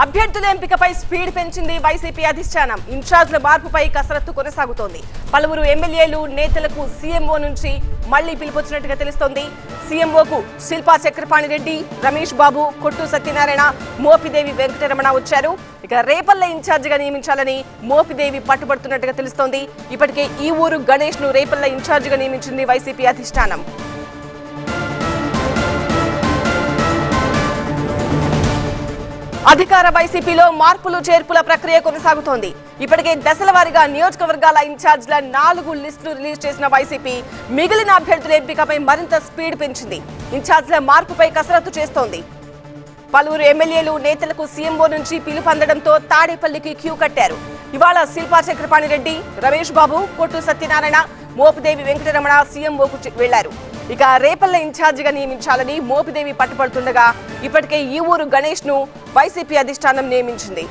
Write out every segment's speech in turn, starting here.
అభ్యర్థుల ఎంపికపై స్పీడ్ పెంచింది వైసీపీ అధిష్టానం. ఇన్ఛార్జ్ల మార్పుపై కసరత్తు కొనసాగుతోంది. పలువురు ఎమ్మెల్యేలు నేతలకు సీఎంఓ నుంచి మళ్లీ పిలుపొచ్చినట్టుగా తెలుస్తోంది. సీఎంఓకు శిల్పా చక్రపాణి రెడ్డి, రమేష్ బాబు, కొట్టు సత్యనారాయణ, మోపిదేవి వెంకటరమణ వచ్చారు. ఇక రేపల్ల ఇన్ఛార్జిగా నియమించాలని మోపిదేవి పట్టుబడుతున్నట్టుగా తెలుస్తోంది. ఇప్పటికే ఈ ఊరు గణేష్ ను రేపల్ల ఇన్ఛార్జిగా నియమించింది వైసీపీ అధిష్టానం. అధికార వైసీపీలో మార్పులు చేర్పుల ప్రక్రియ కొనసాగుతోంది. ఇప్పటికే దశల వారీగా నియోజకవర్గాల ఇన్ఛార్జ్ల 4 లిస్టులు రిలీజ్ చేసిన వైసీపీ మిగిలిన అభ్యర్థుల ఎంపికపై మరింత స్పీడ్ పెంచింది. ఇన్ఛార్జ్ల మార్పుపై కసరత్తు చేస్తోంది. పలువురు ఎమ్మెల్యేలు నేతలకు సీఎంఓ నుంచి పిలుపు అందడంతో తాడేపల్లికి క్యూ కట్టారు. ఇవాళ శిల్పా చక్రపాణి రెడ్డి, రమేష్ బాబు, కొట్టు సత్యనారాయణ, మోపిదేవి వెంకటరమణ సీఎంఓకు వెళ్లారు. ఇక రేపల్ల ఇన్ఛార్జిగా నియమించాలని మోపిదేవి పట్టుబడుతుండగా ఇప్పటికే ఈ ఊరు గణేష్ ను వైసీపీ అధిష్టానం నియమించింది.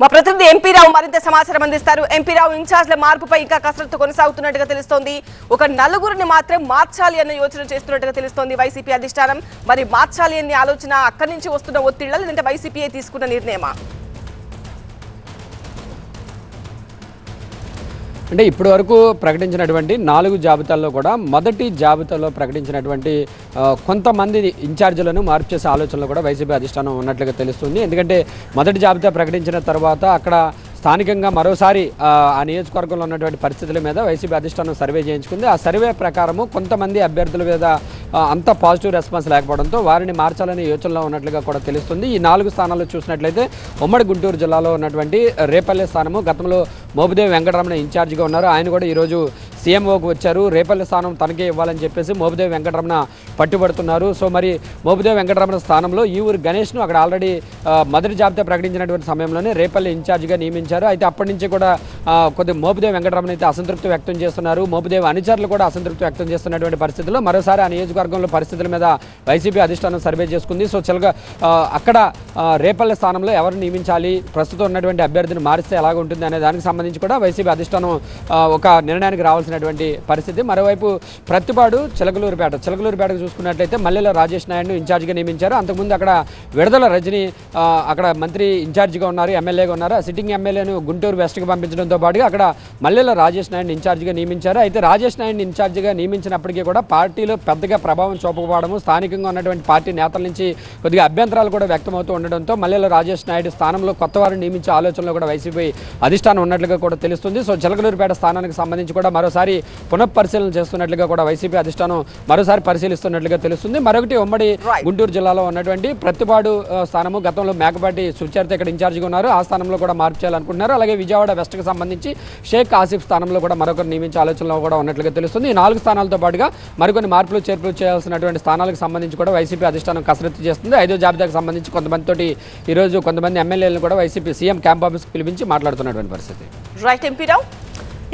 మా ప్రతినిధి ఎంపీ రావు మరింత సమాచారం అందిస్తారు. ఎంపీ రావు, ఇన్ఛార్జ్ల మార్పుపై ఇంకా కసరత్తు కొనసాగుతున్నట్టుగా తెలుస్తోంది. ఒక 4 మాత్రం మార్చాలి అన్న యోచన చేస్తున్నట్టుగా తెలుస్తోంది వైసీపీ అధిష్టానం. మరి మార్చాలి అనే ఆలోచన అక్కడి నుంచి వస్తున్న ఒత్తిళ్ల, లేదంటే వైసీపీ తీసుకున్న నిర్ణయమా? అంటే ఇప్పటి వరకు ప్రకటించినటువంటి 4 జాబితాల్లో కూడా మొదటి జాబితాలో ప్రకటించినటువంటి కొంతమంది ఇన్ఛార్జీలను మార్పు చేసే ఆలోచనలో కూడా వైసీపీ అధిష్టానం ఉన్నట్లుగా తెలుస్తుంది. ఎందుకంటే మొదటి జాబితా ప్రకటించిన తర్వాత అక్కడ స్థానికంగా మరోసారి ఆ నియోజకవర్గంలో ఉన్నటువంటి పరిస్థితుల మీద వైసీపీ అధిష్టానం సర్వే చేయించుకుంది. ఆ సర్వే ప్రకారము కొంతమంది అభ్యర్థుల మీద అంత పాజిటివ్ రెస్పాన్స్ లేకపోవడంతో వారిని మార్చాలనే యోచనలో ఉన్నట్లుగా కూడా తెలుస్తుంది. ఈ 4 స్థానాల్లో చూసినట్లయితే ఉమ్మడి గుంటూరు జిల్లాలో ఉన్నటువంటి రేపల్లె స్థానము గతంలో మోపిదేవి వెంకటరమణ ఇన్ఛార్జిగా ఉన్నారు. ఆయన కూడా ఈరోజు సీఎంఓకు వచ్చారు. రేపల్లె స్థానం తనకే ఇవ్వాలని చెప్పేసి మోపిదేవి వెంకటరమణ పట్టుబడుతున్నారు. సో మరి మోపిదేవి వెంకటరమణ స్థానంలో ఈ ఊరు గణేష్ను అక్కడ ఆల్రెడీ మొదటి జాబితా ప్రకటించినటువంటి సమయంలోనే రేపల్లె ఇన్ఛార్జిగా నియమించారు. అయితే అప్పటి నుంచి కూడా కొద్ది మోపిదేవి వెంకటరమణ అయితే అసంతృప్తి వ్యక్తం చేస్తున్నారు. మోపిదేవి అనుచరులు కూడా అసంతృప్తి వ్యక్తం చేస్తున్నటువంటి పరిస్థితుల్లో మరోసారి ఆ నియోజకవర్గంలో పరిస్థితుల మీద వైసీపీ అధిష్టానం సర్వే చేసుకుంది. సో చిలగా అక్కడ రేపల్లె స్థానంలో ఎవరు నియమించాలి, ప్రస్తుతం ఉన్నటువంటి అభ్యర్థిని మారిస్తే ఎలాగ ఉంటుంది అనే దానికి సంబంధించి కూడా వైసీపీ అధిష్టానం ఒక నిర్ణయానికి రావాల్సినటువంటి పరిస్థితి. మరోవైపు ప్రతిపాడు చిలకలూరుపేటకు చూసుకున్నట్లయితే మల్లెల రాజేష్ నాయుడును ఇన్ఛార్జిగా నియమించారు. అంతకుముందు అక్కడ విడుదల రజని అక్కడ మంత్రి ఇన్ఛార్జిగా ఉన్నారు, ఎమ్మెల్యేగా ఉన్నారు. సిట్టింగ్ ఎమ్మెల్యేను గుంటూరు వెస్ట్కి పంపించడంతో పాటుగా అక్కడ మల్లెల రాజేష్ నాయుడుని ఇన్ఛార్జిగా నియమించారు. అయితే రాజేష్ నాయుడుని ఇన్ఛార్జిగా నియమించినప్పటికీ కూడా పార్టీలో పెద్దగా ప్రభావం చూపకపోవడము, స్థానికంగా ఉన్నటువంటి పార్టీ నేతల నుంచి కొద్దిగా అభ్యంతరాలు కూడా వ్యక్తమవుతూ ఉండడంతో మల్లెల రాజేష్ నాయుడు స్థానంలో కొత్త వారిని నియమించే ఆలోచనలో కూడా వైసీపీ అధిష్టానం ఉన్నట్లుగా కూడా తెలుస్తుంది. సో చిలకలూరుపేట స్థానానికి సంబంధించి కూడా మరోసారి పునఃపరిశీలన చేస్తున్నట్లుగా కూడా వైసీపీ అధిష్టానం మరోసారి పరిశీలిస్తున్నట్లుగా తెలుస్తుంది. మరొకటి ఉమ్మడి గుంటూరు జిల్లాలో ఉన్నటువంటి ప్రతిపాడు స్థానము గతంలో మేకపాటి సుచరిత ఇక్కడ ఇన్ఛార్జిగా ఉన్నారు. ఆ స్థానంలో కూడా మార్పు చేయాలనుకుంటున్నారు. అలాగే విజయవాడ వెస్ట్కి సంబంధించి షేక్ ఆసిఫ్ స్థానంలో కూడా మరొకరు నియమించే ఆలోచనలో కూడా ఉన్నట్లుగా తెలుస్తుంది. ఈ 4 స్థానాలతో పాటుగా మరికొన్ని మార్పులు చేర్పులు చేయాల్సినటువంటి స్థానాలకు సంబంధించి కూడా వైసీపీ అధిష్టానం కసరత్తు చేస్తుంది. 5వ జాబితాకు సంబంధించి కొంతమందితోటి ఈరోజు కొంతమంది ఎమ్మెల్యేలను కూడా వైసీపీ సీఎం క్యాంప్ ఆఫీస్కి పిలిపించి మాట్లాడుతున్నటువంటి పరిస్థితి. రైట్ ఎంపీ రావు.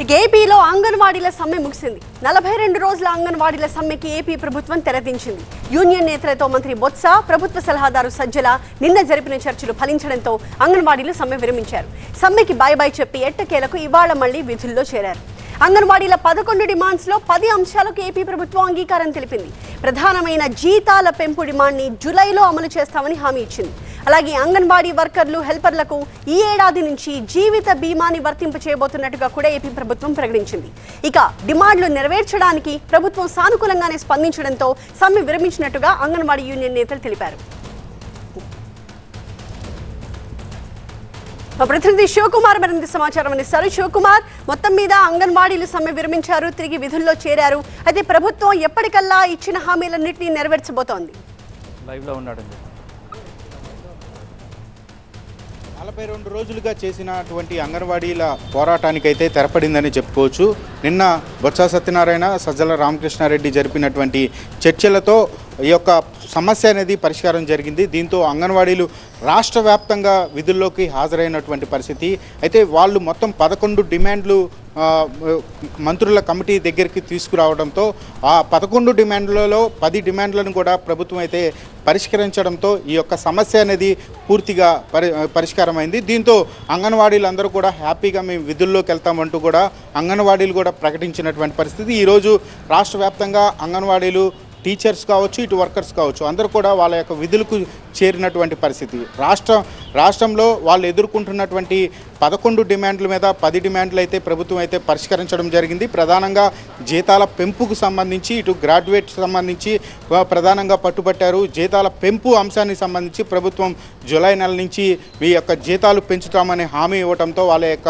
ఇక ఏపీలో అంగన్వాడీల సమ్మె ముగిసింది. 42 రోజుల అంగన్వాడీల సమ్మెకి ఏపీ ప్రభుత్వం తెరదించింది. యూనియన్ నేతలతో మంత్రి బొత్స, ప్రభుత్వ సలహాదారు సజ్జల నిన్న జరిపిన చర్చలు ఫలించడంతో అంగన్వాడీలు సమ్మె విరమించారు. సమ్మెకి బాయ్ చెప్పి ఎట్టకేలకు ఇవాళ మళ్లీ విధుల్లో చేరారు. అంగన్వాడీల 11 డిమాండ్స్ లో 10 అంశాలకు ఏపీ ప్రభుత్వం అంగీకారం తెలిపింది. ప్రధానమైన జీతాల పెంపు డిమాండ్ని జూలైలో అమలు చేస్తామని హామీ ఇచ్చింది. అలాగే అంగన్వాడీ వర్కర్లు, హెల్పర్లకు ఈ ఏడాది నుంచి జీవిత బీమాని వర్తింప చేయబోతున్నట్టుగా కూడా ఏపీ ప్రభుత్వం ప్రకటించింది. ఇక డిమాండ్లు నెరవేర్చడానికి ప్రభుత్వం సానుకూలంగానే స్పందించడంతో సమ్మె విరమించినట్టుగా అంగన్వాడీ యూనియన్ నేతలు తెలిపారు. ప్రతినిధి శివకుమార్ మరింత సమాచారం అందిస్తారు. శివకుమార్, మొత్తం మీద అంగన్వాడీలు సమ్మె విరమించారు, తిరిగి విధుల్లో చేరారు. అయితే ప్రభుత్వం ఎప్పటికల్లా ఇచ్చిన హామీలన్నింటినీ నెరవేర్చబోతోంది. 42 రోజులుగా చేసినటువంటి అంగన్వాడీల పోరాటానికైతే తెరపడిందని చెప్పుకోవచ్చు. నిన్న బొత్స సత్యనారాయణ, సజ్జల రామకృష్ణారెడ్డి జరిపినటువంటి చర్చలతో ఈ యొక్క సమస్య అనేది పరిష్కారం జరిగింది. దీంతో అంగన్వాడీలు రాష్ట్ర వ్యాప్తంగా విధుల్లోకి హాజరైనటువంటి పరిస్థితి. అయితే వాళ్ళు మొత్తం 11 డిమాండ్లు మంత్రుల కమిటీ దగ్గరికి తీసుకురావడంతో ఆ 11 డిమాండ్లలో 10 డిమాండ్లను కూడా ప్రభుత్వం అయితే పరిష్కరించడంతో ఈ యొక్క సమస్య అనేది పూర్తిగా పరిష్కారమైంది. దీంతో అంగన్వాడీలందరూ కూడా హ్యాపీగా మేము విధుల్లోకి వెళ్తామంటూ కూడా అంగన్వాడీలు కూడా ప్రకటించినటువంటి పరిస్థితి. ఈరోజు రాష్ట్ర వ్యాప్తంగా అంగన్వాడీలు టీచర్స్ కావచ్చు, ఇటు వర్కర్స్ కావచ్చు, అందరూ కూడా వాళ్ళ యొక్క విధులకు చేరినటువంటి పరిస్థితి. రాష్ట్రంలో వాళ్ళు ఎదుర్కొంటున్నటువంటి 11 డిమాండ్ల మీద 10 డిమాండ్లు అయితే ప్రభుత్వం అయితే పరిష్కరించడం జరిగింది. ప్రధానంగా జీతాల పెంపుకు సంబంధించి ఇటు గ్రాడ్యుయేట్ సంబంధించి ప్రధానంగా పట్టుబట్టారు. జీతాల పెంపు అంశానికి సంబంధించి ప్రభుత్వం జూలై నెల నుంచి ఈ యొక్క జీతాలు పెంచుతామని హామీ ఇవ్వడంతో వాళ్ళ యొక్క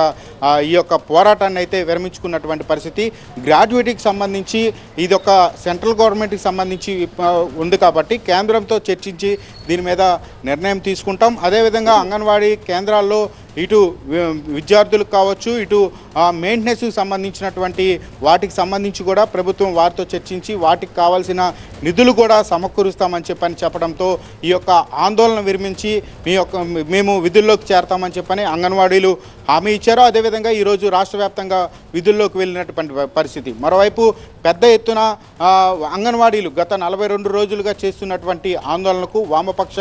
ఈ యొక్క పోరాటాన్ని అయితే విరమించుకున్నటువంటి పరిస్థితి. గ్రాడ్యుయేట్కి సంబంధించి ఇది ఒక సెంట్రల్ గవర్నమెంట్కి సంబంధించి ఉంది కాబట్టి కేంద్రంతో చర్చించి దీని మీద నిర్ణయం తీసుకుంటాం. అదేవిధంగా అంగన్వాడీ కేంద్రాల్లో ఇటు విద్యార్థులకు కావచ్చు, ఇటు మెయింటెనెన్స్కి సంబంధించినటువంటి వాటికి సంబంధించి కూడా ప్రభుత్వం వారితో చర్చించి వాటికి కావాల్సిన నిధులు కూడా సమకూరుస్తామని చెప్పడంతో ఈ యొక్క ఆందోళన విరమించి మేము విధుల్లోకి చేరతామని చెప్పని అంగన్వాడీలు హామీ ఇచ్చారు. అదేవిధంగా ఈరోజు రాష్ట్ర వ్యాప్తంగా విధుల్లోకి వెళ్ళినటువంటి పరిస్థితి. మరోవైపు పెద్ద ఎత్తున అంగన్వాడీలు గత 42 రోజులుగా చేస్తున్నటువంటి ఆందోళనకు వామపక్ష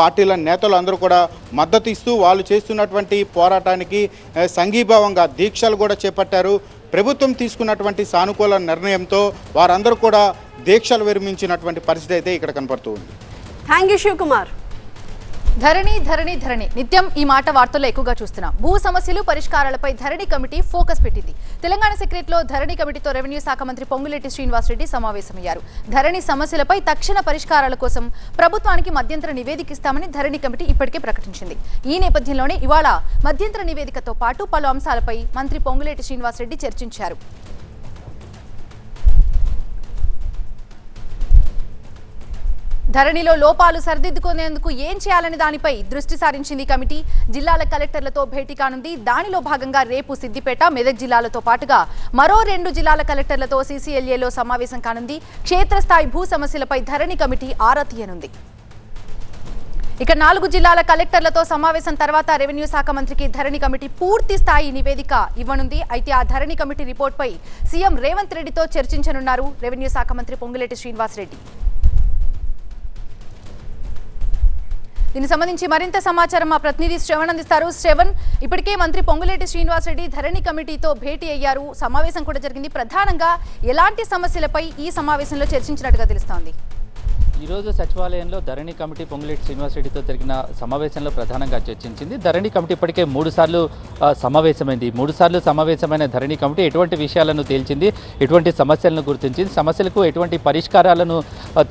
పార్టీల నేతలు అందరూ కూడా మద్దతు ఇస్తూ వాళ్ళు చేస్తున్నటువంటి పోరాటానికి సంఘీభావంగా దీక్షలు కూడా చేపట్టారు. ప్రభుత్వం తీసుకున్నటువంటి సానుకూల నిర్ణయంతో వారందరూ కూడా దీక్షలు విరమించినటువంటి పరిస్థితి అయితే ఇక్కడ కనపడుతూ ఉంది. Thank you Sivakumar. ధరణి ధరణి ధరణి నిత్యం ఈ మాట వార్తల్లో ఎక్కువగా చూస్తున్నాం. భూ సమస్యలు పరిష్కారాలపై ధరణి కమిటీ ఫోకస్ పెట్టింది. తెలంగాణ సెక్రటరీలో ధరణి కమిటీతో రెవెన్యూ శాఖ మంత్రి పొంగులేటి శ్రీనివాసరెడ్డి సమావేశమయ్యారు. ధరణి సమస్యలపై తక్షణ పరిష్కారాల కోసం ప్రభుత్వానికి మధ్యంతర నివేదిక ఇస్తామని ధరణి కమిటీ ఇప్పటికే ప్రకటించింది. ఈ నేపథ్యంలోనే ఇవాళ మధ్యంతర నివేదికతో పాటు పలు అంశాలపై మంత్రి పొంగులేటి శ్రీనివాసరెడ్డి చర్చించారు. ధరణిలో లోపాలు సరిదిద్దుకునేందుకు ఏం చేయాలనే దానిపై దృష్టి సారించింది కమిటీ. జిల్లాల కలెక్టర్లతో భేటీ కానుంది. దానిలో భాగంగా రేపు సిద్దిపేట, మెదక్ జిల్లాలతో పాటుగా మరో 2 జిల్లాల కలెక్టర్లతో సీసీఎల్ఏలో సమావేశం కానుంది. క్షేత్రస్థాయి భూ సమస్యలపై ధరణి కమిటీ ఆరా తీయనుంది. ఇక 4 జిల్లాల కలెక్టర్లతో సమావేశం తర్వాత రెవెన్యూ శాఖ మంత్రికి ధరణి కమిటీ పూర్తి స్థాయి నివేదిక ఇవ్వనుంది. అయితే ఆ ధరణి కమిటీ రిపోర్ట్పై సీఎం రేవంత్ రెడ్డితో చర్చించనున్నారు రెవెన్యూ శాఖ మంత్రి పొంగులేటి శ్రీనివాసరెడ్డి. దీనికి సంబంధించి మరింత సమాచారం మా ప్రతినిధి శ్రవణ్ అందిస్తారు. శ్రవణ్, ఇప్పటికే మంత్రి పొంగులేటి శ్రీనివాసరెడ్డి ధరణి కమిటీతో భేటీ అయ్యారు. సమావేశం కూడా జరిగింది. ప్రధానంగా ఎలాంటి సమస్యలపై ఈ సమావేశంలో చర్చించినట్టుగా తెలుస్తోంది? ఈరోజు సచివాలయంలో ధరణి కమిటీ పొంగులేటి శ్రీనివాసరెడ్డితో జరిగిన సమావేశంలో ప్రధానంగా చర్చించింది. ధరణి కమిటీ ఇప్పటికే 3 సార్లు సమావేశమైంది. 3 సార్లు సమావేశమైన ధరణి కమిటీ ఎటువంటి విషయాలను తేల్చింది, ఎటువంటి సమస్యలను గుర్తించింది, సమస్యలకు ఎటువంటి పరిష్కారాలను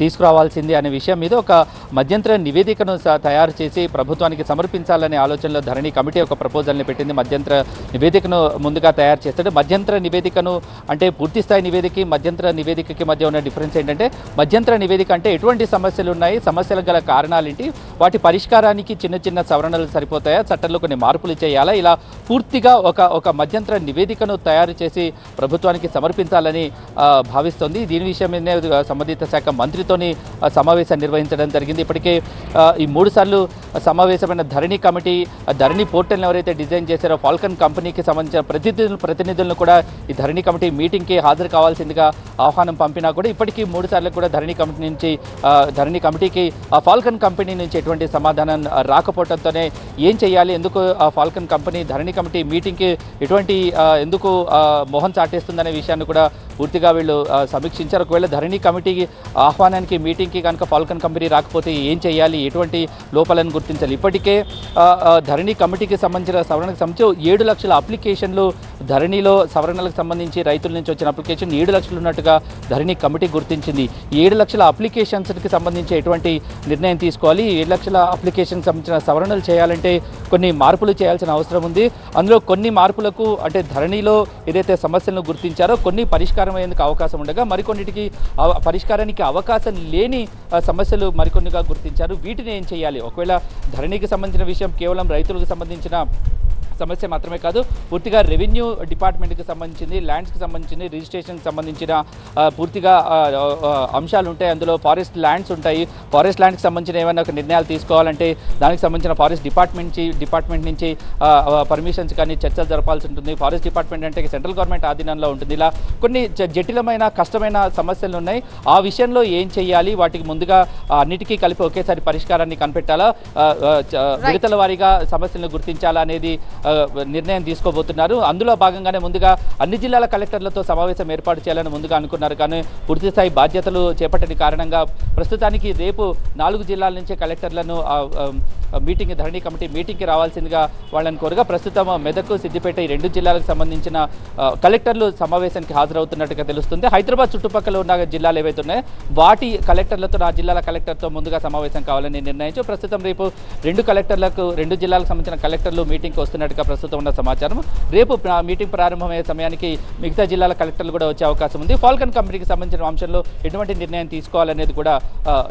తీసుకురావాల్సింది అనే విషయం మీద ఒక మధ్యంతర నివేదికను తయారు చేసి ప్రభుత్వానికి సమర్పించాలనే ఆలోచనలో ధరణి కమిటీ ఒక ప్రపోజల్ని పెట్టింది. మధ్యంతర నివేదికను ముందుగా తయారు చేస్తాడు. మధ్యంతర నివేదికను అంటే పూర్తిస్థాయి నివేదికకి మధ్యంతర నివేదికకి మధ్య ఉన్న డిఫరెన్స్ ఏంటంటే, మధ్యంతర నివేదిక అంటే ఎటువంటి సమస్యలు ఉన్నాయి, సమస్యలు గల కారణాలేంటి, వాటి పరిష్కారానికి చిన్న చిన్న సవరణలు సరిపోతాయా, చట్టంలో కొన్ని మార్పులు చేయాలా, ఇలా పూర్తిగా ఒక మధ్యంతర నివేదికను తయారు చేసి ప్రభుత్వానికి సమర్పించాలని భావిస్తోంది. దీని విషయమే సంబంధిత శాఖ మంత్రితోని సమావేశం నిర్వహించడం జరిగింది. ఇప్పటికే ఈ 3 సార్లు సమావేశమైన ధరణి కమిటీ ధరణి పోర్టల్ని ఎవరైతే డిజైన్ చేశారో ఫాల్కన్ కంపెనీకి సంబంధించిన ప్రతినిధులను కూడా ఈ ధరణి కమిటీ మీటింగ్కి హాజరు కావాల్సిందిగా ఆహ్వానం పంపినా కూడా ఇప్పటికీ 3 సార్లు కూడా ధరణి కమిటీకి ఆ ఫాల్కన్ కంపెనీ నుంచి ఎటువంటి సమాధానం రాకపోవడంతోనే ఏం చేయాలి, ఎందుకు ఆ ఫాల్కన్ కంపెనీ ధరణి కమిటీ మీటింగ్కి ఎందుకు మొహం చాటేస్తుందనే విషయాన్ని కూడా పూర్తిగా వీళ్ళు సమీక్షించారు. ఒకవేళ ధరణి కమిటీకి ఆహ్వానానికి మీటింగ్కి కనుక ఫాల్కన్ కంపెనీ రాకపోతే ఏం చేయాలి, ఎటువంటి లోపాలను గుర్తించాలి. ఇప్పటికే ధరణి కమిటీకి సంబంధించిన సవరణకు సంబంధించి 7 లక్షల అప్లికేషన్లు ధరణిలో సవరణలకు సంబంధించి రైతుల నుంచి వచ్చిన అప్లికేషన్ 7 లక్షలు ఉన్నట్టుగా ధరణి కమిటీ గుర్తించింది. 7 లక్షల అప్లికేషన్స్కి సంబంధించి ఎటువంటి నిర్ణయం తీసుకోవాలి, 7 లక్షల అప్లికేషన్కి సంబంధించిన సవరణలు చేయాలంటే కొన్ని మార్పులు చేయాల్సిన అవసరం ఉంది. అందులో కొన్ని మార్పులకు అంటే ధరణిలో ఏదైతే సమస్యలను గుర్తించారో కొన్ని పరిష్కారం అయ్యేందుకు అవకాశం ఉండగా మరికొన్నిటికి పరిష్కారానికి అవకాశం లేని సమస్యలు మరికొన్నిగా గుర్తించారు. వీటిని ఏం చేయాలి, ఒకవేళ ధరణికి సంబంధించిన విషయం కేవలం రైతులకు సంబంధించిన సమస్య మాత్రమే కాదు, పూర్తిగా రెవెన్యూ డిపార్ట్మెంట్కి సంబంధించింది, ల్యాండ్స్కి సంబంధించింది, రిజిస్ట్రేషన్కి సంబంధించిన పూర్తిగా అంశాలు ఉంటాయి. అందులో ఫారెస్ట్ ల్యాండ్స్ ఉంటాయి. ఫారెస్ట్ ల్యాండ్కి సంబంధించిన ఏమైనా ఒక నిర్ణయాలు తీసుకోవాలంటే దానికి సంబంధించిన ఫారెస్ట్ డిపార్ట్మెంట్ నుంచి పర్మిషన్స్ కానీ చర్చలు జరపాల్సి ఉంటుంది. ఫారెస్ట్ డిపార్ట్మెంట్ అంటే సెంట్రల్ గవర్నమెంట్ ఆధీనంలో ఉంటుంది. ఇలా కొన్ని జటిలమైన కష్టమైన సమస్యలు ఉన్నాయి. ఆ విషయంలో ఏం చేయాలి, వాటికి ముందుగా అన్నిటికీ కలిపి ఒకేసారి పరిష్కారాన్ని కనిపెట్టాలా, విడతల వారీగా సమస్యలను గుర్తించాలా అనేది నిర్ణయం తీసుకోబోతున్నారు. అందులో భాగంగానే ముందుగా అన్ని జిల్లాల కలెక్టర్లతో సమావేశం ఏర్పాటు చేయాలని ముందుగా అనుకున్నారు. కానీ పూర్తి స్థాయి బాధ్యతలు చేపట్టని కారణంగా ప్రస్తుతానికి రేపు 4 జిల్లాల నుంచే కలెక్టర్లను ధరణి కమిటీ మీటింగ్కి రావాల్సిందిగా వాళ్ళని కోరగా ప్రస్తుతం మెదక్, సిద్దిపేట ఈ 2 జిల్లాలకు సంబంధించిన కలెక్టర్లు సమావేశానికి హాజరవుతున్నట్టుగా తెలుస్తుంది. హైదరాబాద్ చుట్టుపక్కల ఉన్న జిల్లాలు ఏవైతే ఉన్నాయో వాటి కలెక్టర్లతో ఆ జిల్లాల కలెక్టర్తో ముందుగా సమావేశం కావాలని నిర్ణయించు. ప్రస్తుతం రేపు 2 జిల్లాలకు సంబంధించిన కలెక్టర్లు మీటింగ్కి వస్తున్నట్టుగా ప్రస్తుతం ఉన్న సమాచారం. రేపు మీటింగ్ ప్రారంభమయ్యే సమయానికి మిగతా జిల్లాల కలెక్టర్లు కూడా వచ్చే అవకాశం ఉంది. ఫాల్కన్ కంపెనీకి సంబంధించిన అంశంలో ఎటువంటి నిర్ణయం తీసుకోవాలనేది కూడా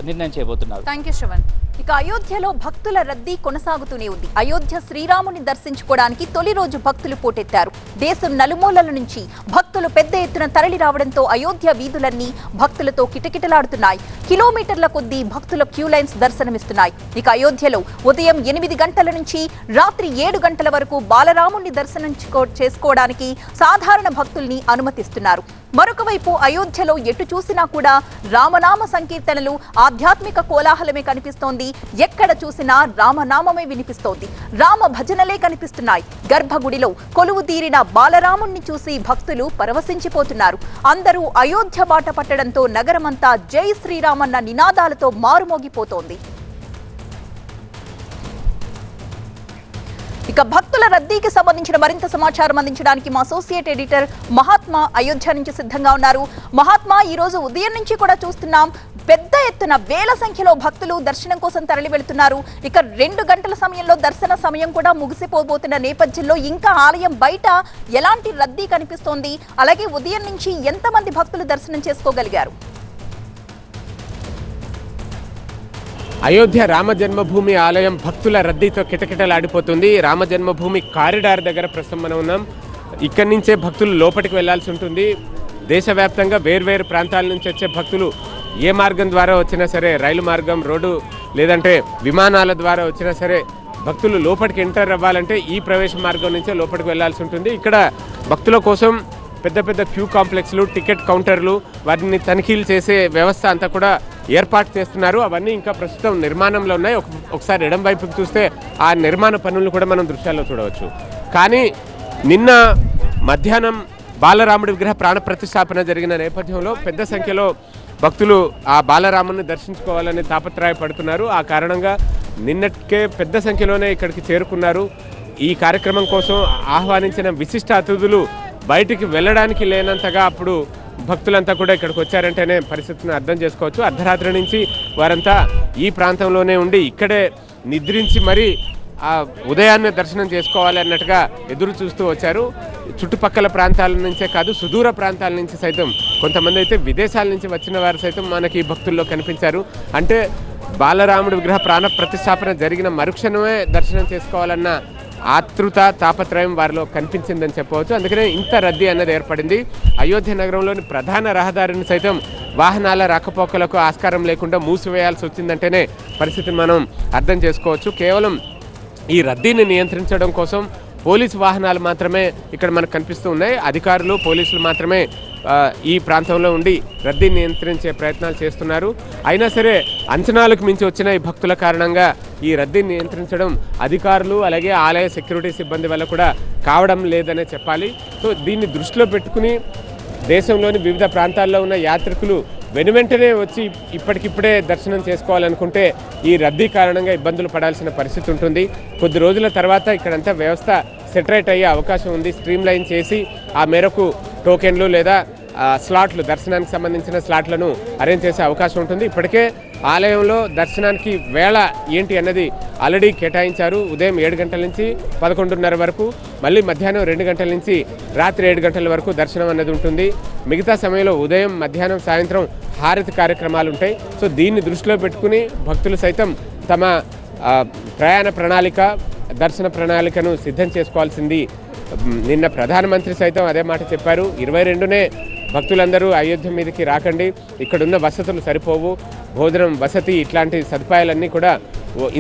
నిర్ణయం చేయబోతున్నారు. Thank you Shravan. ఇక అయోధ్యలో భక్తుల రద్దీ కొనసాగుతూనే ఉంది. అయోధ్య శ్రీరాముని దర్శించుకోవడానికి తొలి రోజు భక్తులు పోటెత్తారు. దేశం నలుమూలల నుంచి భక్తులు పెద్ద ఎత్తున తరలి రావడంతో అయోధ్య వీధులన్నీ భక్తులతో కిటకిటలాడుతున్నాయి. కిలోమీటర్ల కొద్దీ భక్తుల క్యూ లైన్స్ దర్శనమిస్తున్నాయి. ఇక అయోధ్యలో ఉదయం 8 గంటల నుంచి రాత్రి 7 గంటల వరకు బాలరాముణ్ణి దర్శనం చేసుకోవడానికి సాధారణ భక్తుల్ని అనుమతిస్తున్నారు. మరొక వైపు అయోధ్యలో ఎటు చూసినా కూడా రామనామ సంకీర్తనలు, ఆధ్యాత్మిక కోలాహలమే కనిపిస్తోంది. ఎక్కడ చూసినా రామనామమే వినిపిస్తోంది. రామ భజనలే కనిపిస్తున్నాయి. గర్భగుడిలో కొలువు తీరిన బాలరాముణ్ణి చూసి భక్తులు పరవశించిపోతున్నారు. అందరూ అయోధ్య బాట పట్టడంతో నగరమంతా జై శ్రీరామన్న నినాదాలతో మారుమోగిపోతోంది. ఇక భక్తుల రద్దీకి సంబంధించిన మరింత సమాచారం అందించడానికి మా అసోసియేట్ ఎడిటర్ మహాత్మా అయోధ్య నుంచి సిద్ధంగా ఉన్నారు. మహాత్మా, ఈ రోజు ఉదయం నుంచి కూడా చూస్తున్నాం పెద్ద ఎత్తున వేల సంఖ్యలో భక్తులు దర్శనం కోసం తరలి వెళుతున్నారు. ఇక 2 గంటల సమయంలో దర్శన సమయం కూడా ముగిసిపోబోతున్న నేపథ్యంలో ఇంకా ఆలయం బయట ఎలాంటి రద్దీ కనిపిస్తోంది? అలాగే ఉదయం నుంచి ఎంతమంది భక్తులు దర్శనం చేసుకోగలిగారు? అయోధ్య రామ జన్మభూమి ఆలయం భక్తుల రద్దీతో కిటకిటలాడిపోతుంది. రామ జన్మభూమి కారిడార్ దగ్గర ప్రస్తుతం మనం ఉన్నాం. ఇక్కడి నుంచే భక్తులు లోపలికి వెళ్లాల్సి ఉంటుంది. దేశవ్యాప్తంగా వేర్వేరు ప్రాంతాల నుంచి వచ్చే భక్తులు ఏ మార్గం ద్వారా వచ్చినా సరే, రైలు మార్గం, రోడ్డు లేదంటే విమానాల ద్వారా వచ్చినా సరే భక్తులు లోపలికి ఎంటర్ అవ్వాలంటే ఈ ప్రవేశ మార్గం నుంచే లోపలికి వెళ్లాల్సి ఉంటుంది. ఇక్కడ భక్తుల కోసం పెద్ద పెద్ద క్యూ కాంప్లెక్స్లు, టికెట్ కౌంటర్లు, వాటిని తనిఖీలు చేసే వ్యవస్థ అంతా కూడా ఏర్పాటు చేస్తున్నారు. అవన్నీ ఇంకా ప్రస్తుతం నిర్మాణంలో ఉన్నాయి. ఒకసారి ఎడం వైపుకి చూస్తే ఆ నిర్మాణ పనులను కూడా మనం దృశ్యాల్లో చూడవచ్చు. కానీ నిన్న మధ్యాహ్నం బాలరాముడి విగ్రహ ప్రాణ ప్రతిష్టాపన జరిగిన నేపథ్యంలో పెద్ద సంఖ్యలో భక్తులు ఆ బాలరాముని దర్శించుకోవాలని తాపత్రయపడుతున్నారు. ఆ కారణంగా నిన్నటికే పెద్ద సంఖ్యలోనే ఇక్కడికి చేరుకున్నారు. ఈ కార్యక్రమం కోసం ఆహ్వానించిన విశిష్ట అతిథులు బయటికి వెళ్ళడానికి లేనంతగా అప్పుడు భక్తులంతా కూడా ఇక్కడికి వచ్చారంటేనే పరిస్థితిని అర్థం చేసుకోవచ్చు. అర్ధరాత్రి నుంచి వారంతా ఈ ప్రాంతంలోనే ఉండి ఇక్కడే నిద్రించి మరీ ఆ ఉదయాన్నే దర్శనం చేసుకోవాలి అన్నట్టుగా ఎదురు చూస్తూ వచ్చారు. చుట్టుపక్కల ప్రాంతాల నుంచే కాదు, సుదూర ప్రాంతాల నుంచి సైతం కొంతమంది అయితే విదేశాల నుంచి వచ్చిన వారు సైతం మనకి ఈ భక్తుల్లో కనిపించారు. అంటే బాలరాముడి విగ్రహ ప్రాణ ప్రతిష్టాపన జరిగిన మరుక్షణమే దర్శనం చేసుకోవాలన్న ఆతృత, తాపత్రయం వారిలో కనిపించిందని చెప్పవచ్చు. అందుకనే ఇంత రద్దీ అన్నది ఏర్పడింది. అయోధ్య నగరంలోని ప్రధాన రహదారిని సైతం వాహనాల రాకపోకలకు ఆస్కారం లేకుండా మూసివేయాల్సి వచ్చిందంటేనే పరిస్థితిని మనం అర్థం చేసుకోవచ్చు. కేవలం ఈ రద్దీని నియంత్రించడం కోసం పోలీసు వాహనాలు మాత్రమే ఇక్కడ మనకు కనిపిస్తూ ఉన్నాయి. అధికారులు, పోలీసులు మాత్రమే ఈ ప్రాంతంలో ఉండి రద్దీని నియంత్రించే ప్రయత్నాలు చేస్తున్నారు. అయినా సరే అంచనాలకు మించి వచ్చిన ఈ భక్తుల కారణంగా ఈ రద్దీని నియంత్రించడం అధికారులు అలాగే ఆలయ సెక్యూరిటీ సిబ్బంది వల్ల కూడా కావడం లేదనే చెప్పాలి. సో దీన్ని దృష్టిలో పెట్టుకుని దేశంలోని వివిధ ప్రాంతాల్లో ఉన్న యాత్రికులు వెనువెంటనే వచ్చి ఇప్పటికిప్పుడే దర్శనం చేసుకోవాలనుకుంటే ఈ రద్దీ కారణంగా ఇబ్బందులు పడాల్సిన పరిస్థితి ఉంటుంది. కొద్ది రోజుల తర్వాత ఇక్కడంతా వ్యవస్థ సెటరేట్ అయ్యే అవకాశం ఉంది. స్ట్రీమ్ లైన్ చేసి ఆ మేరకు టోకెన్లు లేదా స్లాట్లు, దర్శనానికి సంబంధించిన స్లాట్లను అరేంజ్ చేసే అవకాశం ఉంటుంది. ఇప్పటికే ఆలయంలో దర్శనానికి వేళ ఏంటి అన్నది ఆల్రెడీ కేటాయించారు. ఉదయం 7 గంటల నుంచి 11:30 వరకు, మళ్ళీ మధ్యాహ్నం 2 గంటల నుంచి రాత్రి 7 గంటల వరకు దర్శనం అన్నది ఉంటుంది. మిగతా సమయంలో ఉదయం, మధ్యాహ్నం, సాయంత్రం హారతి కార్యక్రమాలు ఉంటాయి. సో దీన్ని దృష్టిలో పెట్టుకుని భక్తులు సైతం తమ ప్రయాణ ప్రణాళిక, దర్శన ప్రణాళికను సిద్ధం చేసుకోవాల్సింది. నిన్న ప్రధానమంత్రి సైతం అదే మాట చెప్పారు. 22నే భక్తులందరూ అయోధ్య మీదకి రాకండి, ఇక్కడున్న వసతులు సరిపోవు, భోజనం వసతి ఇట్లాంటి సదుపాయాలన్నీ కూడా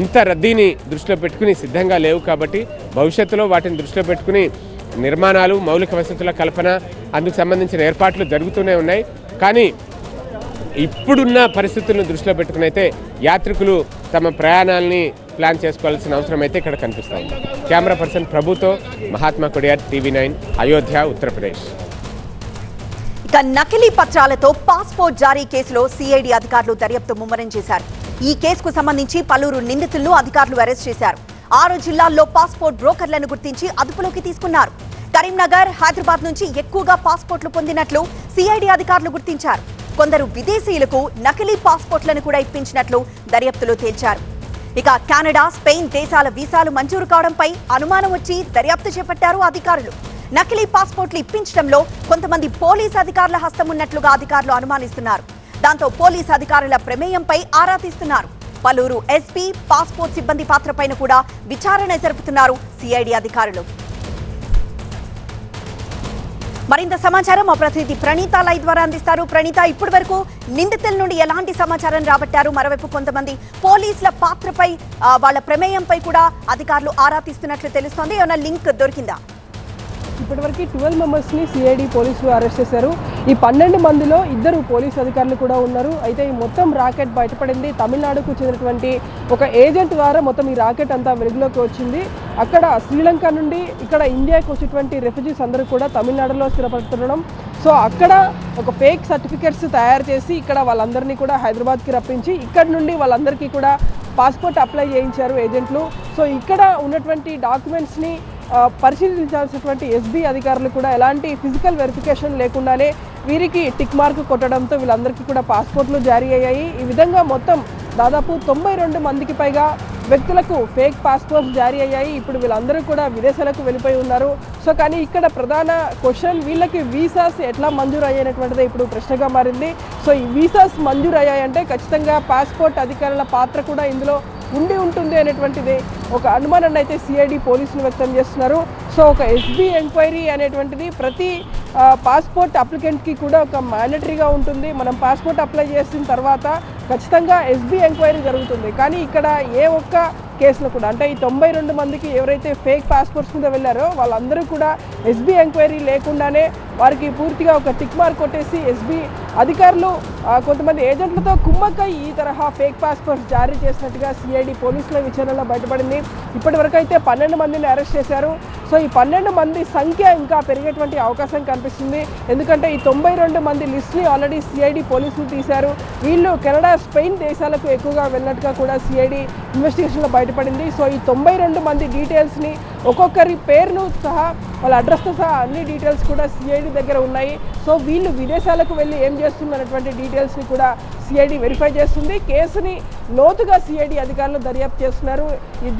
ఇంత రద్దీని దృష్టిలో పెట్టుకుని సిద్ధంగా లేవు. కాబట్టి భవిష్యత్తులో వాటిని దృష్టిలో పెట్టుకుని నిర్మాణాలు, మౌలిక వసతుల కల్పన, అందుకు సంబంధించిన ఏర్పాట్లు జరుగుతూనే ఉన్నాయి. కానీ ఇప్పుడున్న పరిస్థితులను దృష్టిలో పెట్టుకుని అయితే యాత్రికులు తమ ప్రయాణాలని ప్లాన్ చేసుకోవాల్సిన అవసరం అయితే ఇక్కడ కనిపిస్తుంది. కెమెరా పర్సన్ ప్రభుతో మహాత్మా కొడియార్, TV9, అయోధ్య, ఉత్తరప్రదేశ్. ఇక నకిలీ పత్రాలతో పాస్పోర్ట్ జారీ కేసులో సిఐడి అధికారులు దర్యాప్తు ముమ్మరం చేశారు. ఈ కేసుకు సంబంధించి పలువురు నిందితులను అధికారులు అరెస్ట్ చేశారు. 6 జిల్లాల్లో పాస్పోర్ట్ బ్రోకర్లను గుర్తించి అదుపులోకి తీసుకున్నారు. కరీంనగర్, హైదరాబాద్ నుంచి ఎక్కువగా పాస్పోర్ట్లు పొందినట్లు సిఐడి అధికారులు గుర్తించారు. కొందరు విదేశీయులకు నకిలీ పాస్పోర్ట్లను కూడా ఇప్పించినట్లు దర్యాప్తులో తేల్చారు. ఇక కెనడా, స్పెయిన్ దేశాల వీసాలు మంజూరు కావడంపై అనుమానం వచ్చి దర్యాప్తు చేపట్టారు అధికారులు. నకిలీ పాస్పోర్ట్లు ఇప్పించడంలో కొంతమంది పోలీసు అధికారుల హస్తం ఉన్నట్లుగా అధికారులు అనుమానిస్తున్నారు. దాంతో పోలీసు అధికారుల ప్రమేయంపై ఆరా తీస్తున్నారు. పలువురు ఎస్పీ, పాస్పోర్ట్ సిబ్బంది పాత్రపైన కూడా విచారణ జరుపుతున్నారు సిఐడి అధికారులు. మరింత సమాచారం మా ప్రతినిధి ప్రణీత లైవ్ ద్వారా అందిస్తారు. ప్రణీత, ఇప్పటి వరకు నిందితుల నుండి ఎలాంటి సమాచారం రాబట్టారు? మరోవైపు కొంతమంది పోలీసుల పాత్రపై, వాళ్ళ ప్రమేయంపై కూడా అధికారులు ఆరా తీస్తున్నట్లు తెలుస్తోంది. ఏమైనా లింక్ దొరికిందా? ఇప్పటివరకు 12 మెంబర్స్ని సిఐడి పోలీసులు అరెస్ట్ చేశారు. ఈ 12 మందిలో 2 పోలీసు అధికారులు కూడా ఉన్నారు. అయితే ఈ మొత్తం రాకెట్ బయటపడింది తమిళనాడుకు చెందినటువంటి ఒక ఏజెంట్ ద్వారా మొత్తం ఈ రాకెట్ అంతా వెలుగులోకి వచ్చింది. అక్కడ శ్రీలంక నుండి ఇక్కడ ఇండియాకి వచ్చేటువంటి రెఫ్యూజీస్ అందరూ కూడా తమిళనాడులో స్థిరపడుతుండడం, సో అక్కడ ఒక ఫేక్ సర్టిఫికెట్స్ తయారు చేసి ఇక్కడ వాళ్ళందరినీ కూడా హైదరాబాద్కి రప్పించి ఇక్కడ నుండి వాళ్ళందరికీ కూడా పాస్పోర్ట్ అప్లై చేయించారు ఏజెంట్లు. సో ఇక్కడ ఉన్నటువంటి డాక్యుమెంట్స్ని పరిశీలించాల్సినటువంటి ఎస్బీ అధికారులు కూడా ఎలాంటి ఫిజికల్ వెరిఫికేషన్ లేకుండానే వీరికి టిక్ మార్క్ కొట్టడంతో వీళ్ళందరికీ కూడా పాస్పోర్ట్లు జారీ అయ్యాయి. ఈ విధంగా మొత్తం దాదాపు 92 మందికి పైగా వ్యక్తులకు ఫేక్ పాస్పోర్ట్స్ జారీ అయ్యాయి. ఇప్పుడు వీళ్ళందరూ కూడా విదేశాలకు వెళ్ళిపోయి ఉన్నారు. సో కానీ ఇక్కడ ప్రధాన క్వశ్చన్, వీళ్ళకి వీసాస్ ఎట్లా మంజూరు అయ్యేటువంటిదే ఇప్పుడు ప్రశ్నగా మారింది. సో ఈ వీసాస్ మంజూరు అయ్యాయంటే ఖచ్చితంగా పాస్పోర్ట్ అధికారుల పాత్ర కూడా ఇందులో ఉండి ఉంటుంది అనేటువంటిది ఒక అనుమానాన్ని అయితే సిఐడి పోలీసులు వ్యక్తం చేస్తున్నారు. సో ఒక ఎస్బీ ఎంక్వైరీ అనేటువంటిది ప్రతి పాస్పోర్ట్ అప్లికెంట్కి కూడా ఒక మ్యాండటరీగా ఉంటుంది. మనం పాస్పోర్ట్ అప్లై చేసిన తర్వాత ఖచ్చితంగా ఎస్బీ ఎంక్వైరీ జరుగుతుంది. కానీ ఇక్కడ ఏ ఒక్క కేసులో కూడా, అంటే ఈ 92 మందికి ఎవరైతే ఫేక్ పాస్పోర్ట్స్ మీద వెళ్ళారో వాళ్ళందరూ కూడా ఎస్బీ ఎంక్వైరీ లేకుండానే వారికి పూర్తిగా ఒక టిక్ మార్క్ కొట్టేసి ఎస్బీ అధికారులు కొంతమంది ఏజెంట్లతో కుమ్మక్కై ఈ తరహా ఫేక్ పాస్పోర్ట్స్ జారీ చేసినట్టుగా సిఐడి పోలీసుల విచారణలో బయటపడింది. ఇప్పటి వరకు అయితే 12 మందిని అరెస్ట్ చేశారు. సో ఈ 12 మంది సంఖ్య ఇంకా పెరిగేటువంటి అవకాశం కనిపిస్తుంది. ఎందుకంటే ఈ 92 మంది లిస్ట్ని ఆల్రెడీ సిఐడి పోలీసులు తీశారు. వీళ్ళు కెనడా, స్పెయిన్ దేశాలకు ఎక్కువగా వెళ్ళినట్టుగా కూడా సిఐడి ఇన్వెస్టిగేషన్లో బయటపడింది. సో ఈ 92 మంది డీటెయిల్స్ని, ఒక్కొక్కరి పేరును సహా, వాళ్ళ అడ్రస్తో సహా అన్ని డీటెయిల్స్ కూడా సిఐడి దగ్గర ఉన్నాయి. సో వీళ్ళు విదేశాలకు వెళ్ళి ఏం చేస్తున్నటువంటి డీటెయిల్స్ని కూడా సిఐడి వెరిఫై చేస్తుంది. కేసుని లోతుగా సిఐడి అధికారులు దర్యాప్తు చేస్తున్నారు.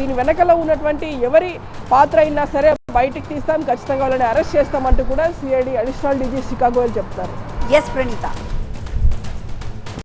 దీని వెనకలో ఉన్నటువంటి ఎవరి పాత్ర అయినా సరే బయటికి తీస్తాం, ఖచ్చితంగా వాళ్ళని అరెస్ట్ చేస్తామంటూ కూడా సిఐడి అడిషనల్ డీజీ షికాగో చెప్తారు. ఎస్ ప్రణీత.